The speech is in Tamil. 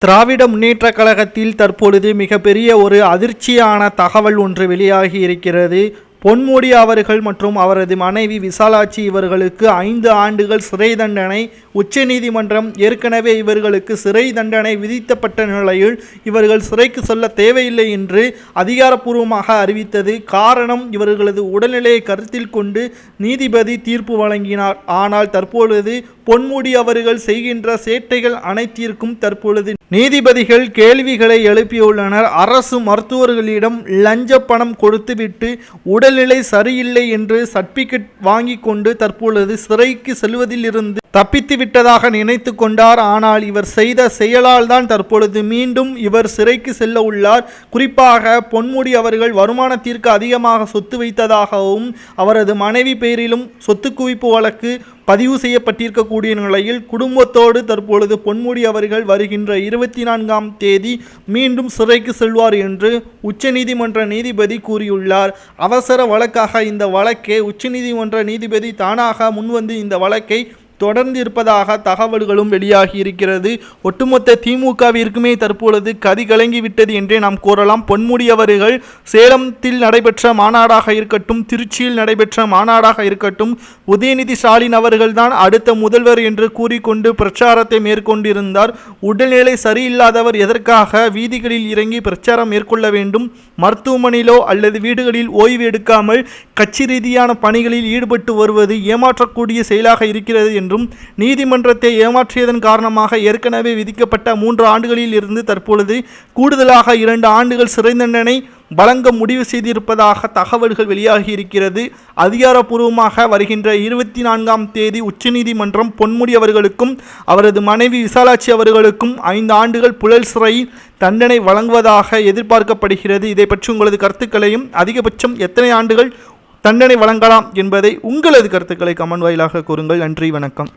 திராவிட முன்னேற்றக் கழகத்தில் தற்பொழுது மிகப்பெரிய ஒரு அதிர்ச்சியான தகவல் ஒன்று வெளியாகி இருக்கிறது. பொன்முடி அவர்கள் மற்றும் அவரது மனைவி விசாலாட்சி இவர்களுக்கு 5 ஆண்டுகள் சிறை தண்டனை உச்சநீதிமன்றம் ஏற்கனவே இவர்களுக்கு சிறை தண்டனை விதிக்கப்பட்ட நிலையில் இவர்கள் சிறைக்கு செல்ல தேவையில்லை என்று அதிகாரப்பூர்வமாக அறிவித்தது. காரணம், இவர்களது உடல்நிலையை கருத்தில் கொண்டு நீதிபதி தீர்ப்பு வழங்கினார். ஆனால் தற்பொழுது பொன்முடி அவர்கள் செய்கின்ற சேட்டைகள் அனைத்திற்கும் தற்பொழுது நீதிபதிகள் கேள்விகளை எழுப்பியுள்ளனர். அரசு மருத்துவர்களிடம் லஞ்ச பணம் கொடுத்துவிட்டு உடல்நிலை சரியில்லை என்று சர்டிபிகேட் வாங்கி கொண்டு தற்பொழுது சிறைக்கு செல்வதில் இருந்து தப்பித்து விட்டதாக நினைத்து கொண்டார். ஆனால் இவர் செய்த செயலால் தான் தற்பொழுது மீண்டும் இவர் சிறைக்கு செல்ல உள்ளார். குறிப்பாக பொன்முடி அவர்கள் வருமானத்திற்கு அதிகமாக சொத்து வைத்ததாகவும் அவரது மனைவி பெயரிலும் சொத்து குவிப்பு வழக்கு பதிவு செய்யப்பட்டிருக்கக்கூடிய நிலையில் குடும்பத்தோடு தற்பொழுது பொன்முடி அவர்கள் வருகின்ற 24ஆம் தேதி மீண்டும் சிறைக்கு செல்வார் என்று உச்சநீதிமன்ற நீதிபதி கூறியுள்ளார். அவசர வழக்காக இந்த வழக்கை உச்சநீதிமன்ற நீதிபதி தானாக முன்வந்து இந்த வழக்கை தொடர்ந்து இருப்பதாக தகவல்களும் வெளியாகி இருக்கிறது. ஒட்டுமொத்த திமுகவிற்குமே தற்பொழுது கதி கலங்கிவிட்டது என்றே நாம் கூறலாம். பொன்முடி அவர்கள் சேலத்தில் நடைபெற்ற மாநாடாக இருக்கட்டும், திருச்சியில் நடைபெற்ற மாநாடாக இருக்கட்டும், உதயநிதி ஸ்டாலின் அவர்கள்தான் அடுத்த முதல்வர் என்று கூறிக்கொண்டு பிரச்சாரத்தை மேற்கொண்டிருந்தார். உடல்நிலை சரியில்லாதவர் எதற்காக வீதிகளில் இறங்கி பிரச்சாரம் மேற்கொள்ள வேண்டும்? மருத்துவமனையிலோ அல்லது வீடுகளில் ஓய்வு எடுக்காமல் கட்சி ரீதியான பணிகளில் ஈடுபட்டு வருவது ஏமாற்றக்கூடிய செயலாக இருக்கிறது என்றும், நீதிமன்றத்தை ஏமாற்றியதன் காரணமாக ஏற்கனவே விதிக்கப்பட்ட 3 ஆண்டுகளில் இருந்து தற்பொழுது கூடுதலாக 2 ஆண்டுகள் சிறை தண்டனை வழங்க முடிவு செய்திருப்பதாக தகவல்கள் வெளியாகி இருக்கிறது. அதிகாரப்பூர்வமாக வருகின்ற 24ஆம் தேதி உச்சநீதிமன்றம் பொன்முடி அவர்களுக்கும் அவரது மனைவி விசாலாட்சி அவர்களுக்கும் 5 ஆண்டுகள் புழல் சிறை தண்டனை வழங்குவதாக எதிர்பார்க்கப்படுகிறது. இதை பற்றி உங்களது கருத்துக்களையும், அதிகபட்சம் எத்தனை ஆண்டுகள் தண்டனை வழங்கலாம் என்பதை உங்களது கருத்துக்களை கமெண்ட் வாயிலாக கூறுங்கள். நன்றி, வணக்கம்.